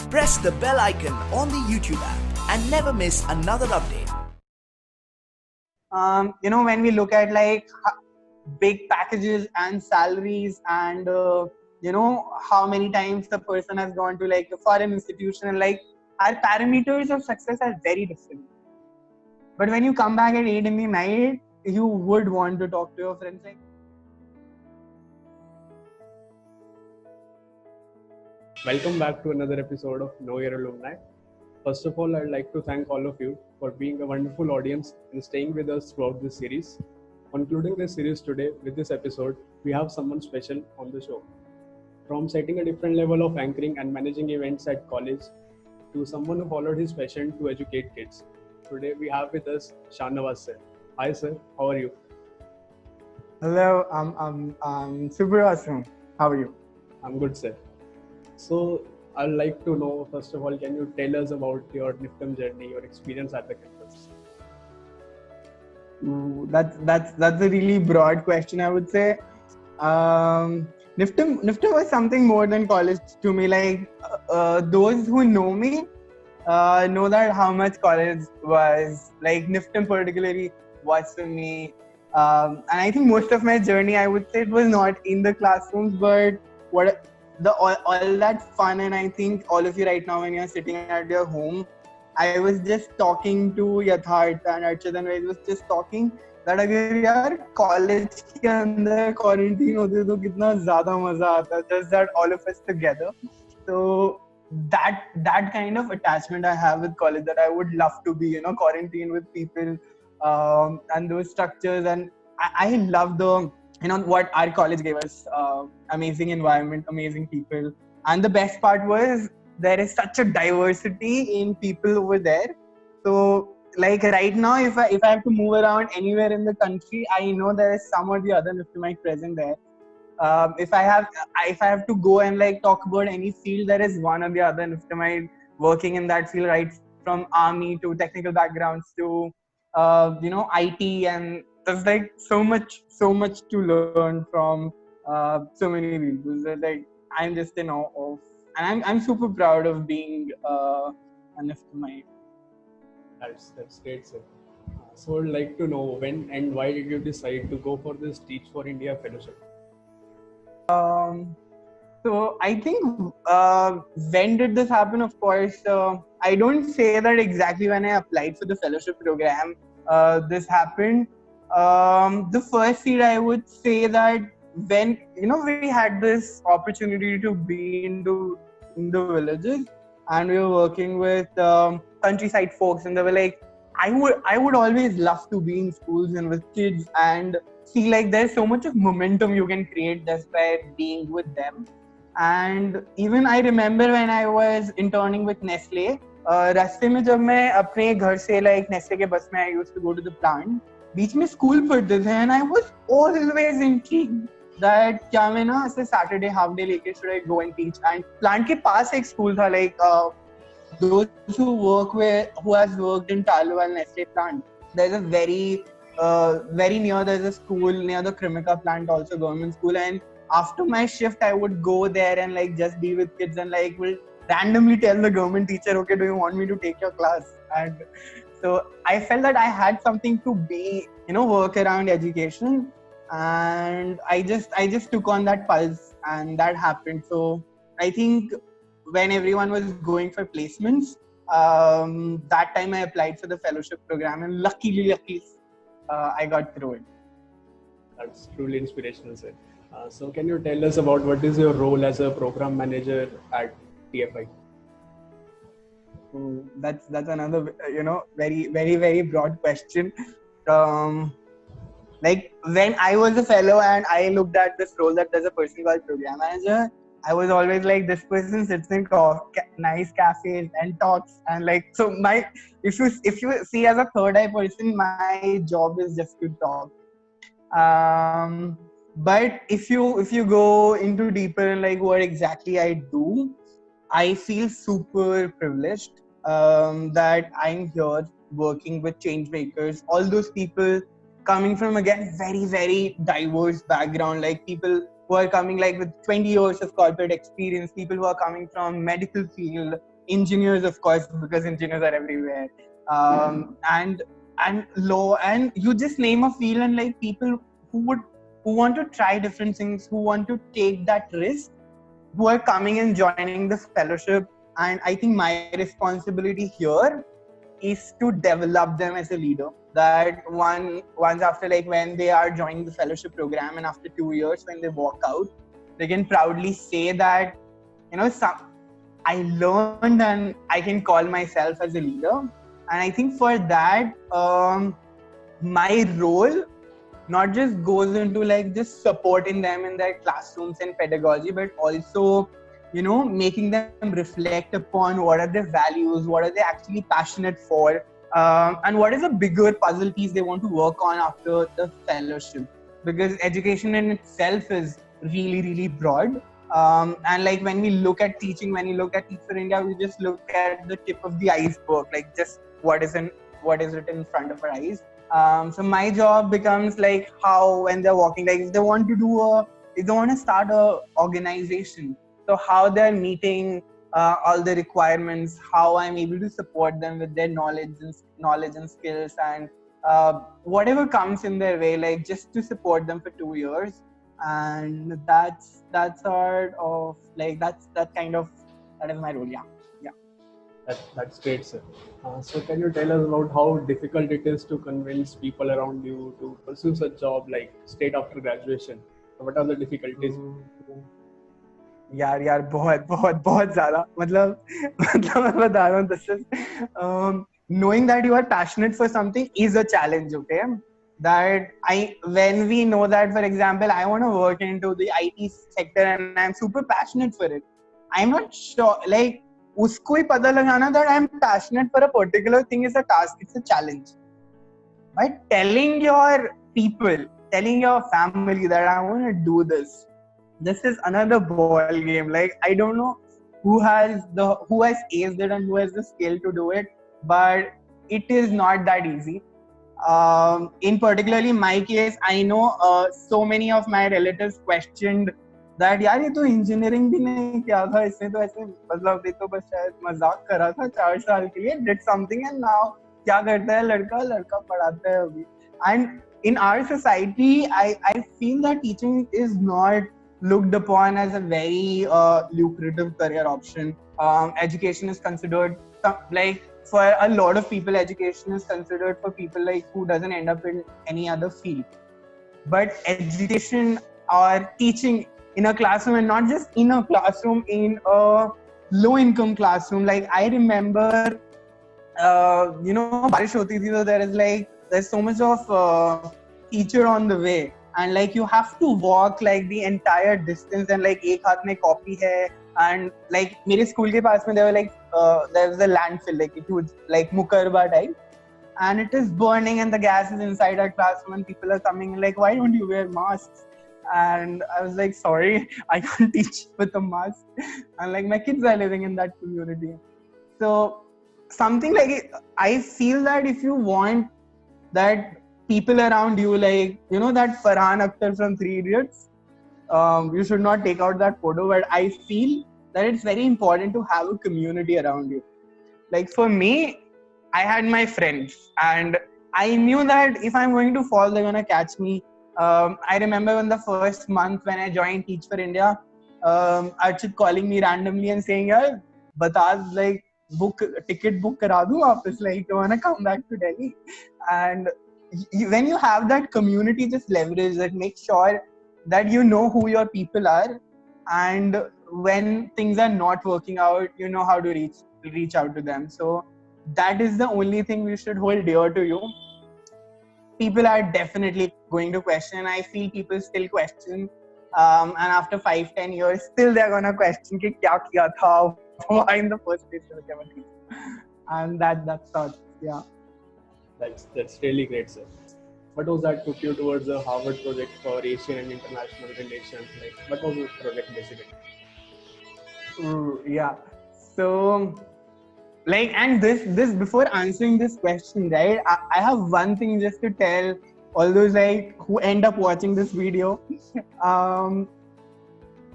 Press the bell icon on the YouTube app and never miss another update. When we look at like big packages and salaries and how many times the person has gone to like a foreign institution, and like our parameters of success are very different. But when you come back at 8 in the night, you would want to talk to your friends like, Welcome back to another episode of Know Your Alumni. First of all, I'd like to thank all of you for being a wonderful audience and staying with us throughout this series. Concluding this series today with this episode, we have someone special on the show. From setting a different level of anchoring and managing events at college to someone who followed his passion to educate kids. Today we have with us Shahnawaz sir. Hi sir, how are you? hello, I'm super awesome. How are you? I'm good sir. So I'd like to know, first of all, can you tell us about your NIFTM journey, your experience at the campus? Ooh, that's a really broad question, I would say. NIFTM was something more than college to me. Like those who know me know that how much college was, like NIFTM particularly was for me. And I think most of my journey, I would say, it was not in the classrooms, but all that fun. And I think all of you right now, when you're sitting at your home, I was just talking to Yatharth and Archit, and I was just talking that अगर यार college के अंदर quarantine होते तो कितना ज़्यादा मजा आता, just that all of us together. So that kind of attachment I have with college, that I would love to be quarantined with people and those structures. And I love the what our college gave us, amazing environment, amazing people. And the best part was there is such a diversity in people over there. So like right now, if I have to move around anywhere in the country, I know there is some or the other Niftamite present there. If I have to go and like talk about any field, there is one or the other Niftamite working in that field, right from army to technical backgrounds to IT. And there's like so much to learn from so many people that like I'm just in awe of, and I'm super proud of being a Niftamite. That's great, sir. So I'd like to know when and why did you decide to go for this Teach for India fellowship? So I think when did this happen? Of course, I don't say that exactly when I applied for the fellowship program. This happened. The first seed, I would say that when we had this opportunity to be in the villages, and we were working with countryside folks, and they were like, I would always love to be in schools and with kids and see like there's so much of momentum you can create just by being with them. And even I remember when I was interning with Nestle, रास्ते में जब मैं अपने घर से like Nestle के बस में I used to go to the plant, बीच में स्कूल पढ़ते थे, and I was always intrigued that क्या मैं ना ऐसे Saturday half day लेके should I go and teach. And plant के पास एक स्कूल था, like those who has worked in Talwal Nestle plant, there's a very near, there's a school near the Cremica plant, also government school. And after my shift, I would go there and like just be with kids and like will randomly tell the government teacher, okay, do you want me to take your class? And so I felt that I had something to be, work around education, and I just took on that pulse, and that happened. So I think when everyone was going for placements, that time I applied for the fellowship program, and luckily, I got through it. That's truly inspirational, sir. So can you tell us about what is your role as a program manager at TFI? That's another very very very broad question. Like when I was a fellow and I looked at this role that there's a person called program manager, I was always like, this person sits in nice cafes and talks, and like, so if you see as a third eye person, my job is just to talk. But if you go into deeper and like what exactly I do, I feel super privileged that I'm here working with change makers, all those people coming from, again, very very diverse background, like people who are coming like with 20 years of corporate experience, people who are coming from medical field, engineers, of course, because engineers are everywhere, and law, and you just name a field, and like people who want to try different things, who want to take that risk, who are coming and joining the fellowship. And I think my responsibility here is to develop them as a leader. That once after, like when they are joining the fellowship program, and after 2 years when they walk out, they can proudly say that, I learned and I can call myself as a leader. And I think for that, my role not just goes into like just supporting them in their classrooms and pedagogy, but also, making them reflect upon what are their values, what are they actually passionate for, and what is a bigger puzzle piece they want to work on after the fellowship. Because education in itself is really, really broad. And like when we look at teaching, when you look at Teach for India, we just look at the tip of the iceberg, like just what is written in front of our eyes. So my job becomes like how when they're walking, like if they want to start a organization, so how they're meeting all the requirements, how I'm able to support them with their knowledge and skills, and whatever comes in their way, like just to support them for 2 years. And that's sort of like that is my role. Yeah. That's great, sir. So can you tell us about how difficult it is to convince people around you to pursue such job like straight after graduation? What are the difficulties? यार बहुत ज़्यादा मतलब मैं बता रहा हूँ, this is knowing that you are passionate for something is a challenge. Okay, when we know that, for example, I want to work into the IT sector and I'm super passionate for it, I'm not sure, like उसको ही पता लगाना that I'm passionate for a particular thing is a task, it's a challenge. By telling your people, telling your family that I want to do this is another ball game. Like I don't know who has aced it and who has the skill to do it, but it is not that easy. In particularly my case, I know so many of my relatives questioned that यार ये तो engineering भी नहीं किया था, इसने तो ऐसे मतलब ये तो बस शायद मजाक कर रहा था 4 साल के लिए, did something and now क्या करता है लड़का पढ़ाता है अभी. And in our society, I feel that teaching is not looked upon as a very lucrative career option. Education is considered like for a lot of people, education is considered for people like who doesn't end up in any other field. But education or teaching in a classroom, and not just in a classroom, in a low-income classroom. Like I remember, बारिश होती थी, so there's so much of teacher on the way, and like you have to walk like the entire distance, and like एक हाथ में copy है, and like मेरे school के पास में there was a landfill, like a huge like Mukarba type, and it is burning and the gas is inside our classroom and people are coming like, why don't you wear masks? And I was like, sorry, I can't teach with a mask. And like my kids are living in that community. So something like, I feel that if you want that people around you, like, that Farhan Akhtar from 3 Idiots, you should not take out that photo, but I feel that it's very important to have a community around you. Like for me, I had my friends and I knew that if I'm going to fall, they're going to catch me. I remember in the first month when I joined Teach for India, Archit calling me randomly and saying, "Yaar, bata like ticket book kara do वापस, like you wanna come back to Delhi." And when you have that community, just leverage that. Make sure that you know who your people are, and when things are not working out, you know how to reach out to them. So that is the only thing we should hold dear to you. People are definitely going to question. I feel people still question, and after 5-10 years, still they're gonna question कि क्या किया था, why in the first place you became a teacher. And that's how, yeah. That's really great, sir. What was that took you towards the Harvard project for Asian and international relations? Like, what was the project basically? Yeah. So, like, and this before answering this question, right? I have one thing just to tell all those like who end up watching this video.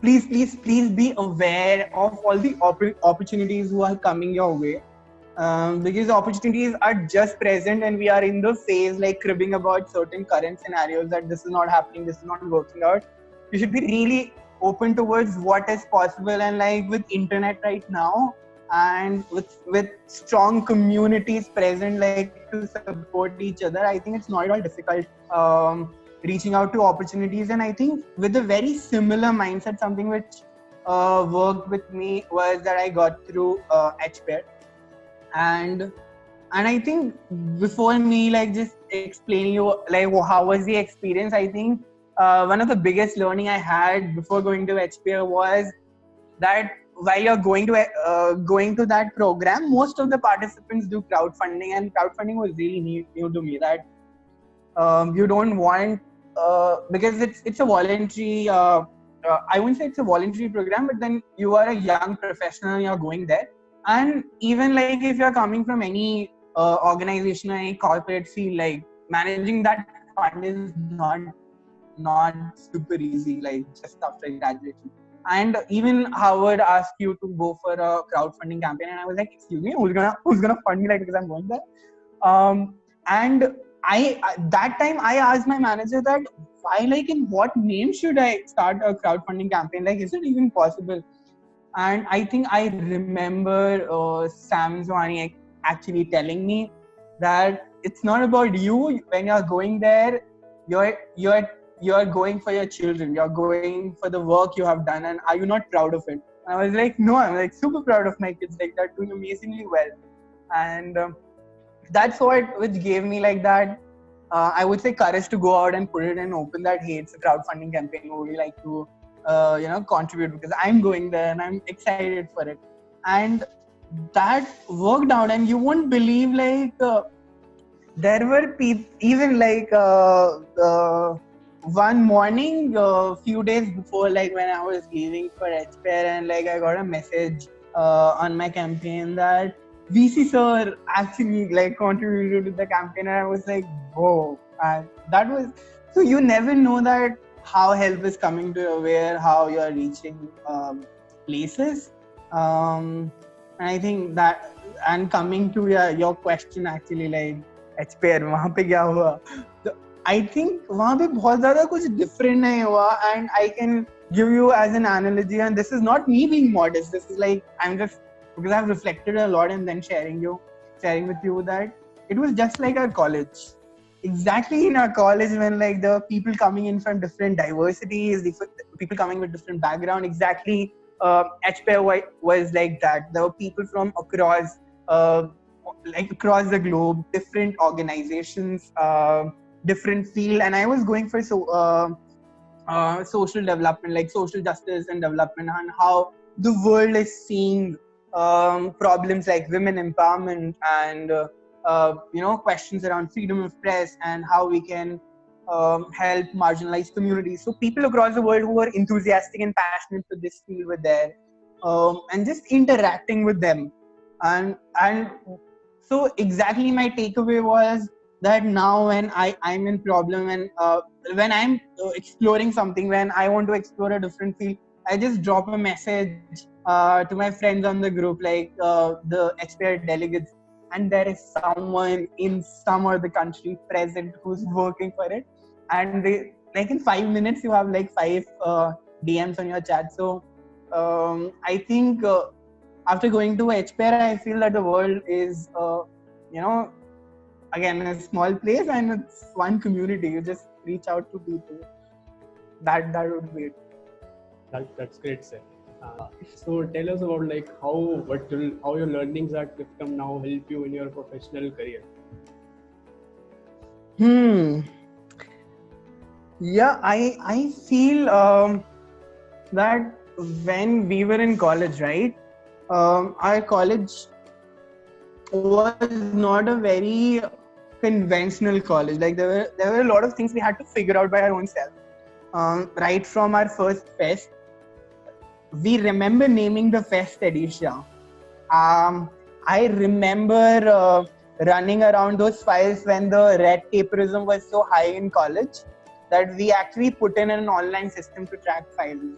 please be aware of all the opportunities who are coming your way. Because opportunities are just present and we are in the phase like cribbing about certain current scenarios that this is not happening, this is not working out. You should be really open towards what is possible, and like with internet right now and with strong communities present like to support each other, I think it's not at all difficult reaching out to opportunities. And I think with a very similar mindset, something which worked with me was that I got through HPair. and I think before me like just explaining you like how was the experience, I think one of the biggest learning I had before going to HPair was that while you're going to that program, most of the participants do crowdfunding, and crowdfunding was really new to me. That you don't want because it's a voluntary. I wouldn't say it's a voluntary program, but then you are a young professional and you're going there. And even like if you're coming from any organization or any corporate field, like managing that fund is not super easy, like just after graduation. And even Howard asked you to go for a crowdfunding campaign, and I was like, excuse me, who's gonna fund me, like, because I'm going there. And I that time I asked my manager that why, like, in what name should I start a crowdfunding campaign, like, is it even possible? And I think I remember Sam Zwani actually telling me that it's not about you. When you're going there, you're going for your children. You're going for the work you have done, and are you not proud of it? And I was like, no, I'm like super proud of my kids. Like, they're doing amazingly well, and that's what which gave me like that. I would say courage to go out and put it and open that Hates crowdfunding campaign. Would you like to contribute, because I'm going there and I'm excited for it. And that worked out, and you won't believe like there were people even like one morning few days before, like when I was leaving for HPair, and like I got a message on my campaign that VC sir actually like contributed to the campaign, and I was like, whoa. And that was, so you never know that how help is coming to your way, how you are reaching places. And I think that, and coming to your question actually, like HPair वहाँ पे क्या हुआ? I think वहाँ पे बहुत ज़्यादा कुछ different नहीं हुआ, and I can give you as an analogy, and this is not me being modest. This is like, I'm just, because I've reflected a lot and then sharing with you that it was just like our college. Exactly in our college, when like the people coming in from different diversities, people coming with different background, exactly HPair was like that. There were people from across the globe, different organizations, different field, and I was going for social development, like social justice and development, and how the world is seeing problems like women empowerment and questions around freedom of press and how we can help marginalized communities. So people across the world who are enthusiastic and passionate for this field were there, and just interacting with them. And so exactly my takeaway was that now when I'm in problem, and when I'm exploring something, when I want to explore a different field, I just drop a message to my friends on the group, like the HPair delegates, and there is someone in some other country present who's working for it, and they, like, in 5 minutes you have like 5 DMs on your chat. So I think after going to HPair, I feel that the world is again a small place, and it's one community. You just reach out to people. That would be it. That's great, sir. So tell us about like how your learnings at Kifcom now help you in your professional career. Yeah, I feel that when we were in college, right? Our college was not a very conventional college. Like there were a lot of things we had to figure out by our own self. Right from our first fest, we remember naming the fest Edisha. I remember running around those files when the red taperism was so high in college that we actually put in an online system to track files.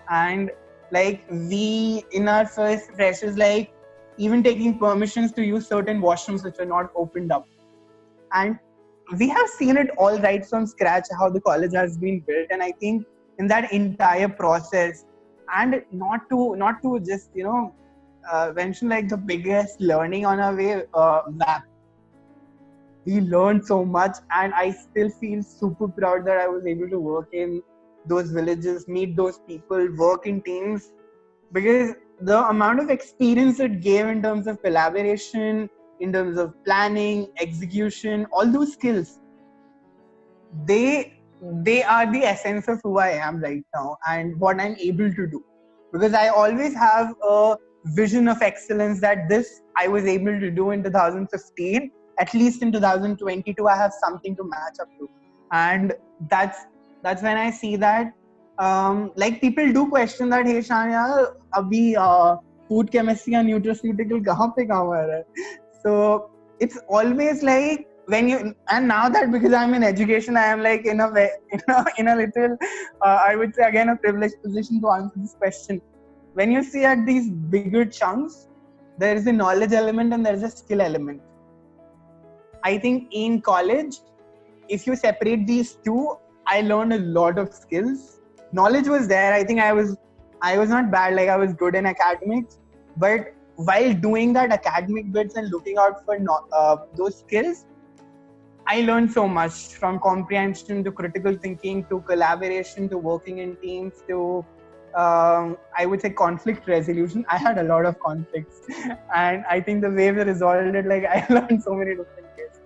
And like we in our first freshers, like even taking permissions to use certain washrooms which were not opened up. And we have seen it all right from scratch how the college has been built. And I think in that entire process, and not to just mention like the biggest learning on our way, VAP. We learned so much, and I still feel super proud that I was able to work in those villages, meet those people, work in teams, because the amount of experience it gave in terms of collaboration, in terms of planning, execution, all those skills, they are the essence of who I am right now and what I'm able to do. Because I always have a vision of excellence that this I was able to do in 2015. At least in 2022, I have something to match up to, and that's when I see that. Like people do question that, hey Shan, yaar, abhi food chemistry and nutraceutical kahan pe kaam aa raha hai? So it's always like when you, and now that because I'm in education, I am like in a way, in a little, I would say again, a privileged position to answer this question. When you see at these bigger chunks, there is a knowledge element and there is a skill element. I think in college, if you separate these two, I learned a lot of skills. Knowledge was there. I think I was not bad. Like I was good in academics, but while doing that academic bits and looking out for those skills, I learned so much, from comprehension to critical thinking to collaboration to working in teams to I would say conflict resolution. I had a lot of conflicts, and I think the way we resolved it, like I learned so many different ways.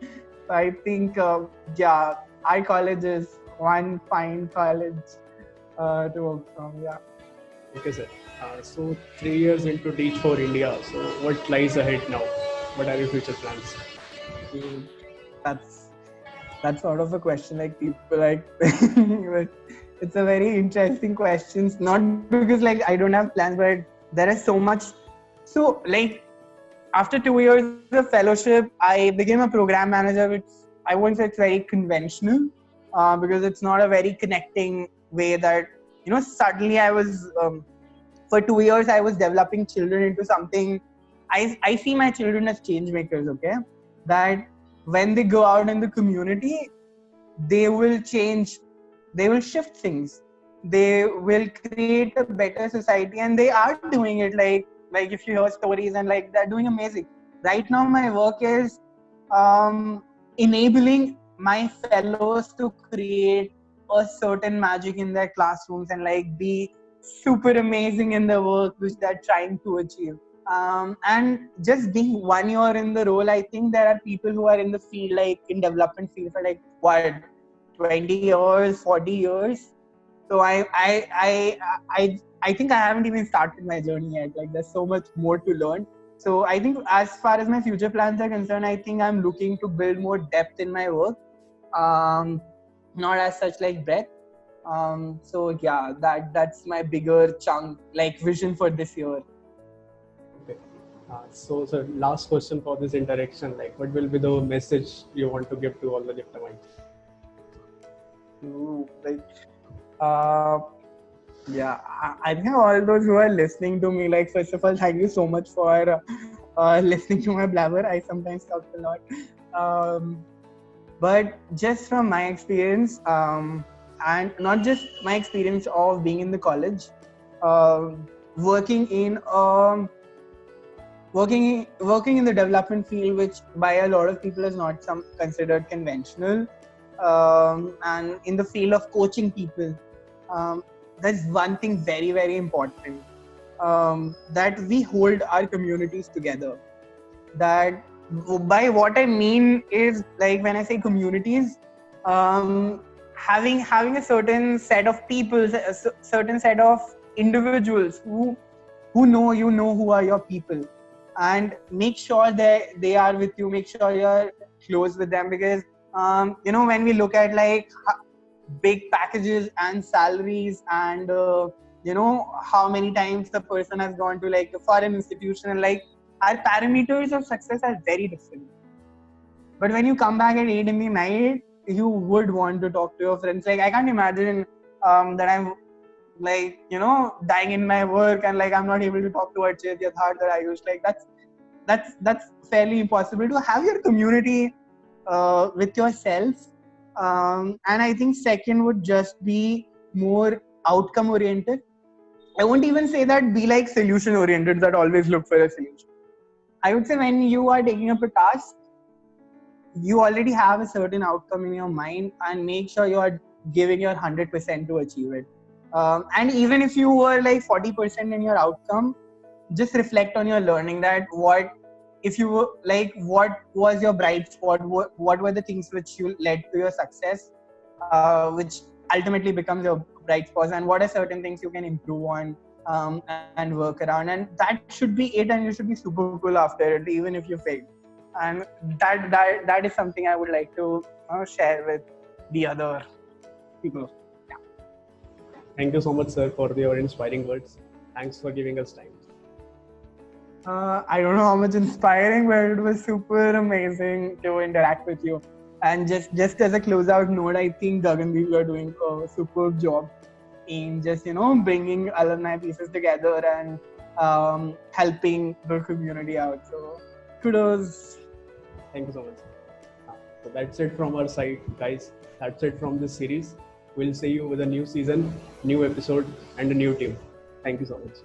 So I think, yeah, our college is one fine college to work from. Yeah. Okay, sir. So 3 years into Teach for India. So what lies ahead now? What are your future plans? Mm, That's sort of a question like people like. It's a very interesting question. Not because like I don't have plans, but there is so much. So like after 2 years of fellowship, I became a program manager, which I won't say it's very conventional, because it's not a very connecting way that, suddenly I was, for 2 years, I was developing children into something. I see my children as change makers, okay? That when they go out in the community, they will change, they will shift things, they will create a better society, and they are doing it. Like if you hear stories, and like they're doing amazing. Right now my work is enabling my fellows to create a certain magic in their classrooms and like be super amazing in the work which they're trying to achieve. And just being 1 year in the role, I think there are people who are in the field, like in development field, for like what, 20 years, 40 years. So I think I haven't even started my journey yet. Like there's so much more to learn. So I think as far as my future plans are concerned, I think I'm looking to build more depth in my work, not as such like breadth. So yeah, that's my bigger chunk, like vision for this year. Okay. So, sir, last question for this interaction. Like, what will be the message you want to give to all the Liftamites? Yeah, I think all those who are listening to me, like, first of all, thank you so much for listening to my blabber. I sometimes talk a lot. But just from my experience, and not just my experience of being in the college, working in the development field, which by a lot of people is not considered conventional, and in the field of coaching people, there's one thing very, very important, that we hold our communities together. That by what I mean is, like when I say communities, having a certain set of people, a certain set of individuals who know who are your people, and make sure that they are with you, make sure you're close with them. Because when we look at like big packages and salaries, and how many times the person has gone to like a foreign institution, and like our parameters of success are very different. But when you come back at 8 in the night, you would want to talk to your friends. Like I can't imagine that like, you know, dying in my work and like I'm not able to talk to Archit, Yatharth or Ayush. Like that's fairly impossible. To have your community with yourself. And I think second would just be more outcome oriented. I won't even say that be like solution oriented, that always look for a solution. I would say when you are taking up a task, you already have a certain outcome in your mind and make sure you are giving your 100% to achieve it. And even if you were like 40% in your outcome, just reflect on your learning, that what if you were like, what was your bright spot, what were the things which you led to your success, which ultimately becomes your bright spots, and what are certain things you can improve on, and work around, and that should be it, and you should be super cool after it even if you fail. And that is something I would like to share with the other people. Thank you so much, sir, for your inspiring words. Thanks for giving us time. I don't know how much inspiring, but it was super amazing to interact with you. And just as a closeout note, I think Gagandeep, you are doing a superb job in just, you know, bringing alumni pieces together and helping the community out. So kudos. Thank you so much. So that's it from our side, guys. That's it from this series. We'll see you with a new season, new episode, and a new team. Thank you so much.